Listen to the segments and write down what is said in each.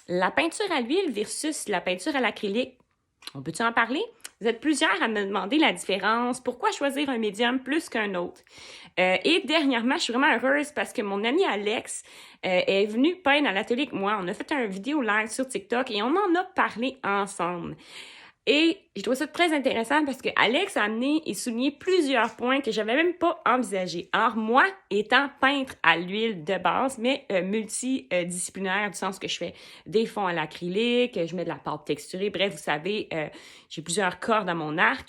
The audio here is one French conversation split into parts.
La peinture à l'huile versus la peinture à l'acrylique, on peut-tu en parler? Vous êtes plusieurs à me demander la différence, pourquoi choisir un médium plus qu'un autre. Et dernièrement, je suis vraiment heureuse parce que mon ami Alex est venu peindre à l'atelier avec moi. On a fait une vidéo live sur TikTok et on en a parlé ensemble. Et je trouve ça très intéressant parce que Alex a amené et souligné plusieurs points que j'avais même pas envisagés. Alors moi, étant peintre à l'huile de base, mais multidisciplinaire du sens que je fais des fonds à l'acrylique, je mets de la pâte texturée, bref, vous savez, j'ai plusieurs cordes à mon arc.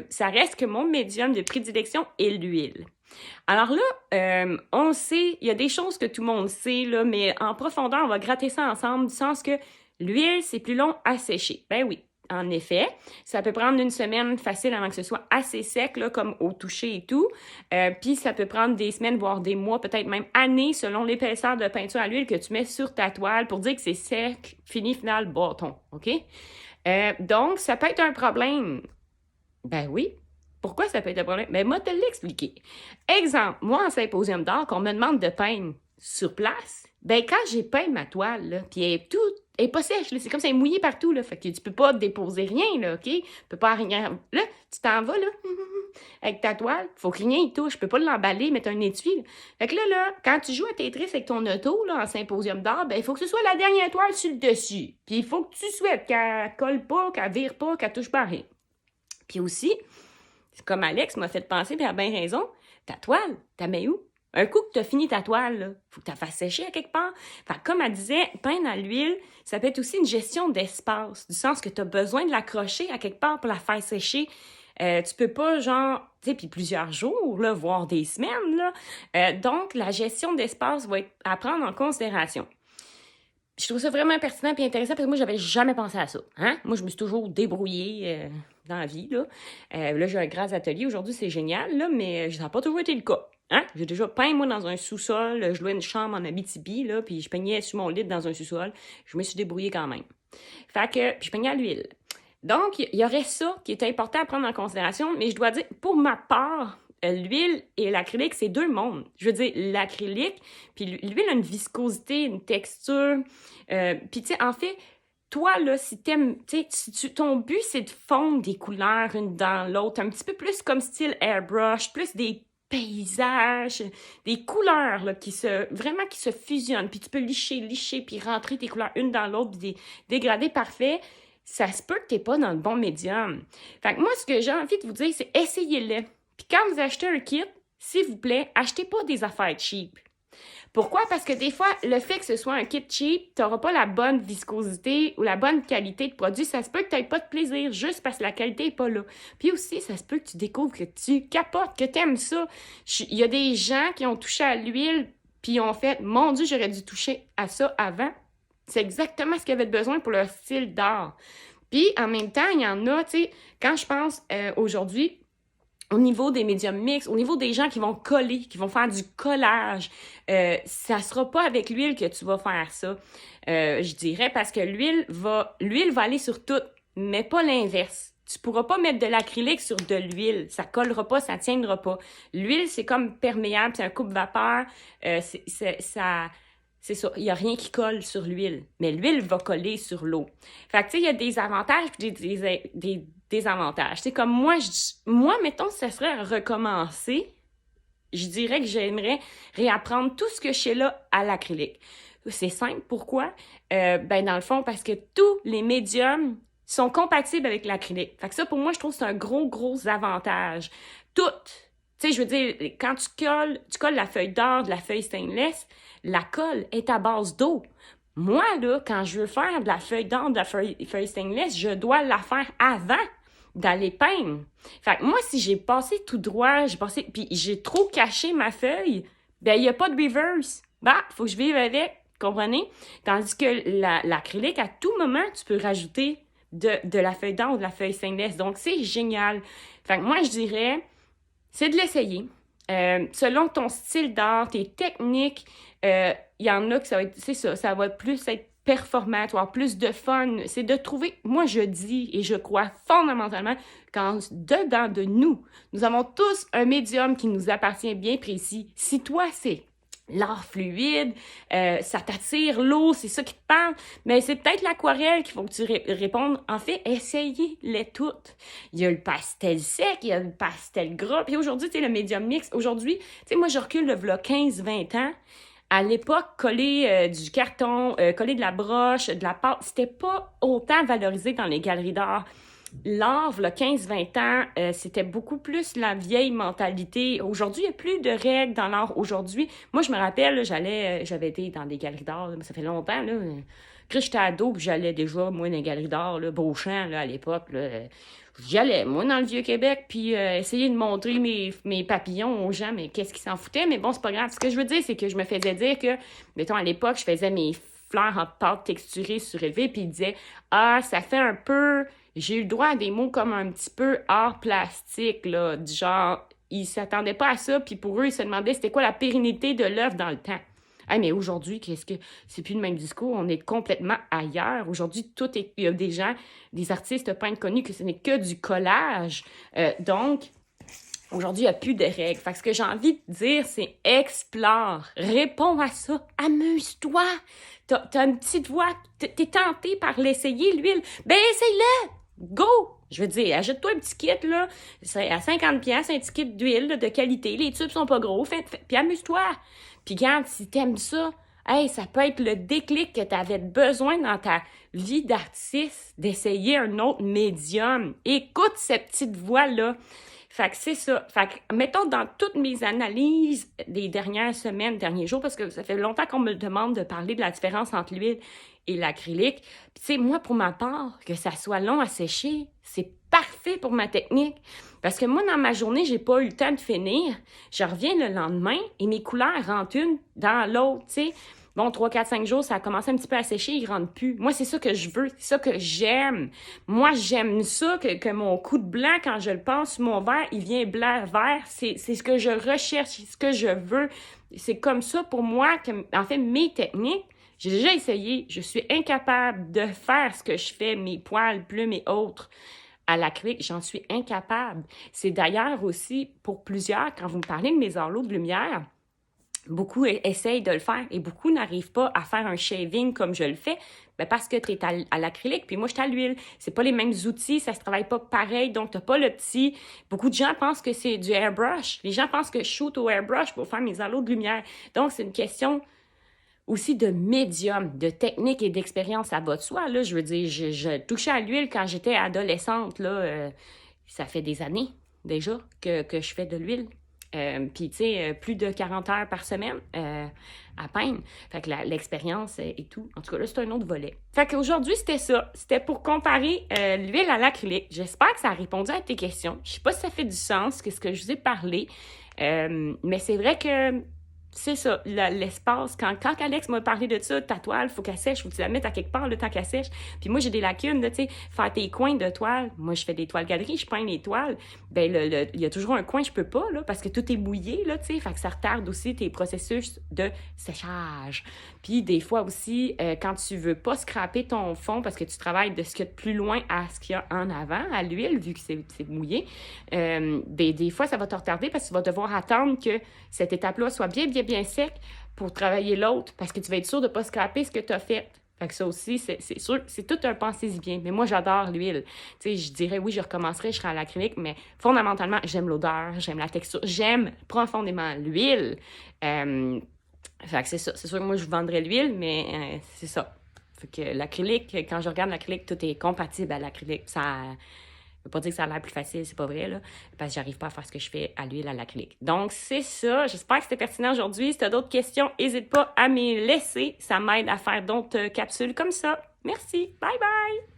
Ça reste que mon médium de prédilection est l'huile. Alors là, on sait, il y a des choses que tout le monde sait, là, mais en profondeur, on va gratter ça ensemble, du sens que l'huile, c'est plus long à sécher. Ben oui. En effet, ça peut prendre une semaine facile avant que ce soit assez sec, là, comme au toucher et tout. Puis ça peut prendre des semaines, voire des mois, peut-être même années, selon l'épaisseur de peinture à l'huile que tu mets sur ta toile pour dire que c'est sec, fini, final, bâton. OK? Donc, ça peut être un problème. Ben oui. Pourquoi ça peut être un problème? Ben, moi, te l'expliquer. Exemple, moi, en symposium d'art, qu'on me demande de peindre sur place, ben, quand j'ai peint ma toile, là, puis elle est pas sèche, là, c'est comme ça, elle est mouillée partout, là, fait que tu peux pas déposer rien, là, OK? Tu peux pas rien... Là, tu t'en vas, là, avec ta toile, faut que rien y touche, je peux pas l'emballer, mettre un étui, là. Fait que là, quand tu joues à Tetris avec ton auto, là, en symposium d'art, ben, il faut que ce soit la dernière toile sur le dessus. Puis il faut que tu souhaites qu'elle colle pas, qu'elle vire pas, qu'elle touche pas à rien. Puis aussi, comme Alex m'a fait penser, puis elle a bien raison, ta toile, t'as mets où? Un coup que t'as fini ta toile, là, faut que tu la fasses sécher à quelque part. Fait que comme elle disait, peindre à l'huile, ça peut être aussi une gestion d'espace, du sens que tu as besoin de l'accrocher à quelque part pour la faire sécher. Tu peux pas, genre, tu sais, puis plusieurs jours, là, voire des semaines, là. Donc, la gestion d'espace va être à prendre en considération. Je trouve ça vraiment pertinent et intéressant parce que moi, j'avais jamais pensé à ça. Hein? Moi, je me suis toujours débrouillée dans la vie. Là, j'ai un grand atelier. Aujourd'hui, c'est génial, là, mais ça n'a pas toujours été le cas. Hein? J'ai déjà peint, moi, dans un sous-sol. Je louais une chambre en Abitibi, là, puis je peignais sur mon lit dans un sous-sol. Je me suis débrouillée quand même. Fait que, puis je peignais à l'huile. Donc, il y aurait ça qui est important à prendre en considération, mais je dois dire, pour ma part, l'huile et l'acrylique, c'est deux mondes. Je veux dire, l'acrylique, puis l'huile a une viscosité, une texture. Puis, tu sais, en fait, toi, là, si t'aimes, tu sais, ton but, c'est de fondre des couleurs une dans l'autre, un petit peu plus comme style airbrush, plus des paysages, des couleurs, là, qui se fusionnent, puis tu peux licher, puis rentrer tes couleurs une dans l'autre, puis des dégradés parfaits. Ça se peut que t'es pas dans le bon médium. Fait que moi, ce que j'ai envie de vous dire, c'est essayez-le. Puis quand vous achetez un kit, s'il vous plaît, achetez pas des affaires cheap. Pourquoi? Parce que des fois, le fait que ce soit un kit cheap, tu n'auras pas la bonne viscosité ou la bonne qualité de produit. Ça se peut que tu n'aies pas de plaisir juste parce que la qualité n'est pas là. Puis aussi, ça se peut que tu découvres que tu capotes, que tu aimes ça. Il y a des gens qui ont touché à l'huile puis ont fait « Mon Dieu, j'aurais dû toucher à ça avant. » C'est exactement ce qu'ils avaient besoin pour leur style d'art. Puis en même temps, il y en a, tu sais, quand je pense aujourd'hui, au niveau des médiums mixtes, au niveau des gens qui vont coller, qui vont faire du collage, ça sera pas avec l'huile que tu vas faire ça, je dirais, parce que l'huile va aller sur tout, mais pas l'inverse. Tu pourras pas mettre de l'acrylique sur de l'huile, ça collera pas, ça tiendra pas. L'huile, c'est comme perméable, c'est un coupe-vapeur, c'est ça, il n'y a rien qui colle sur l'huile, mais l'huile va coller sur l'eau. Fait que, tu sais, il y a des avantages et des désavantages. C'est comme moi, mettons, si ça serait à recommencer, je dirais que j'aimerais réapprendre tout ce que je sais là à l'acrylique. C'est simple, pourquoi? Ben, dans le fond, parce que tous les médiums sont compatibles avec l'acrylique. Fait que ça, pour moi, je trouve que c'est un gros avantage. Toutes. Tu sais, je veux dire, quand tu colles la feuille d'or de la feuille stainless, la colle est à base d'eau. Moi, là, quand je veux faire de la feuille d'or de la feuille stainless, je dois la faire avant d'aller peindre. Fait que moi, si j'ai passé tout droit, puis j'ai trop caché ma feuille, ben, il n'y a pas de reverse. Bah, faut que je vive avec, comprenez? Tandis que l'acrylique, à tout moment, tu peux rajouter de la feuille d'or ou de la feuille stainless. Donc, c'est génial. Fait que moi, je dirais, c'est de l'essayer. Selon ton style d'art, tes techniques, il y en a que ça va être, c'est ça va plus être performant, tu vas avoir plus de fun. C'est de trouver, moi je dis et je crois fondamentalement qu'en dedans de nous, nous avons tous un médium qui nous appartient bien précis. Si toi, c'est l'art fluide, ça t'attire, l'eau, c'est ça qui te parle, mais c'est peut-être l'aquarelle qu'il faut que tu répondes. En fait, essayez-les toutes. Il y a le pastel sec, il y a le pastel gras, puis aujourd'hui, tu sais, le médium mix. Aujourd'hui, tu sais, moi, je recule le v'là 15-20 ans. À l'époque, coller du carton, coller de la broche, de la pâte, c'était pas autant valorisé dans les galeries d'art. L'art, il y a 15-20 ans, c'était beaucoup plus la vieille mentalité. Aujourd'hui, il n'y a plus de règles dans l'art. Aujourd'hui, moi, je me rappelle, là, j'avais été dans des galeries d'art, là, ça fait longtemps, là. Quand j'étais ado, puis j'allais déjà, moi, dans les galeries d'art, là, Beauchamp, là, à l'époque, là, j'y allais, moi, dans le Vieux-Québec, puis essayer de montrer mes papillons aux gens, mais qu'est-ce qu'ils s'en foutaient? Mais bon, c'est pas grave. Ce que je veux dire, c'est que je me faisais dire que, mettons, à l'époque, je faisais mes fleurs en pâte texturée surélevée, puis ils disaient « Ah, ça fait un peu... » J'ai eu le droit à des mots comme un petit peu art plastique, là, du genre, ils s'attendaient pas à ça, puis pour eux, ils se demandaient c'était quoi la pérennité de l'œuvre dans le temps. Hey, mais aujourd'hui, qu'est-ce que c'est plus le même discours, on est complètement ailleurs. Aujourd'hui, il y a des gens, des artistes peintres connus que ce n'est que du collage. Donc, aujourd'hui, il n'y a plus de règles. Fait que ce que j'ai envie de dire, c'est explore, réponds à ça, amuse-toi. T'as une petite voix, t'es tenté par l'essayer, l'huile. Ben, essaye-le! Go! Je veux dire, achète-toi un petit kit, là, c'est à 50$, un petit kit d'huile là, de qualité. Les tubes sont pas gros, puis amuse-toi. Puis quand si t'aimes ça, hey, ça peut être le déclic que t'avais besoin dans ta vie d'artiste, d'essayer un autre médium. Écoute cette petite voix-là. Fait que c'est ça. Fait que, mettons, dans toutes mes analyses des dernières semaines, derniers jours, parce que ça fait longtemps qu'on me demande de parler de la différence entre l'huile et l'acrylique. Puis, tu sais, moi, pour ma part, que ça soit long à sécher, c'est parfait pour ma technique. Parce que moi, dans ma journée, j'ai pas eu le temps de finir. Je reviens le lendemain et mes couleurs rentrent une dans l'autre, tu sais. Bon, 3, 4, 5 jours, ça a commencé un petit peu à sécher, il rentre plus. Moi, c'est ça que je veux, c'est ça que j'aime. Moi, j'aime ça, que mon coup de blanc, quand je le passe sur mon verre, il vient blanc-vert. C'est ce que je recherche, c'est ce que je veux. C'est comme ça pour moi que, en fait, mes techniques, j'ai déjà essayé. Je suis incapable de faire ce que je fais, mes poils, plumes et autres. À l'acrylique, j'en suis incapable. C'est d'ailleurs aussi, pour plusieurs, quand vous me parlez de mes enlots de lumière, beaucoup essayent de le faire et beaucoup n'arrivent pas à faire un shaving comme je le fais, ben parce que tu es à l'acrylique, puis moi, je suis à l'huile. C'est pas les mêmes outils, ça se travaille pas pareil, donc t'as pas le petit... Beaucoup de gens pensent que c'est du airbrush. Les gens pensent que je shoot au airbrush pour faire mes halos de lumière. Donc, c'est une question aussi de médium, de technique et d'expérience à bas de soi. Là, je veux dire, je touchais à l'huile quand j'étais adolescente. Là, ça fait des années déjà que je fais de l'huile. Puis, tu sais, plus de 40 heures par semaine à peine. Fait que l'expérience et tout. En tout cas, là, c'est un autre volet. Fait qu'aujourd'hui, c'était ça. C'était pour comparer l'huile à l'acrylique. J'espère que ça a répondu à tes questions. Je sais pas si ça fait du sens, qu'est-ce que je vous ai parlé. Mais c'est vrai que c'est ça, l'espace. Quand Alex m'a parlé de ça, ta toile, faut qu'elle sèche, faut que tu la mettes à quelque part, le temps qu'elle sèche. Puis moi, j'ai des lacunes, tu sais, faire tes coins de toile. Moi, je fais des toiles galeries, je peins les toiles. Ben, il y a toujours un coin, je peux pas, là, parce que tout est mouillé, là, tu sais. Fait que ça retarde aussi tes processus de séchage. Puis des fois aussi, quand tu veux pas scraper ton fond, parce que tu travailles de ce qu'il y a de plus loin à ce qu'il y a en avant, à l'huile, vu que c'est mouillé, ben, des fois, ça va te retarder parce que tu vas devoir attendre que cette étape-là soit bien sec pour travailler l'autre, parce que tu vas être sûr de ne pas scraper ce que tu as fait. Fait que ça aussi, c'est sûr, c'est tout un pensez-y bien. Mais moi, j'adore l'huile. Tu sais, je dirais, oui, je recommencerai, je serai à l'acrylique, mais fondamentalement, j'aime l'odeur, j'aime la texture, j'aime profondément l'huile. Fait que c'est ça. C'est sûr que moi, je vendrais l'huile, mais c'est ça. Fait que l'acrylique, quand je regarde l'acrylique, tout est compatible à l'acrylique. Ça... Je veux pas dire que ça a l'air plus facile, c'est pas vrai, là, parce que j'arrive pas à faire ce que je fais à l'huile à l'acrylique. Donc, c'est ça. J'espère que c'était pertinent aujourd'hui. Si tu as d'autres questions, n'hésite pas à me laisser. Ça m'aide à faire d'autres capsules comme ça. Merci. Bye bye!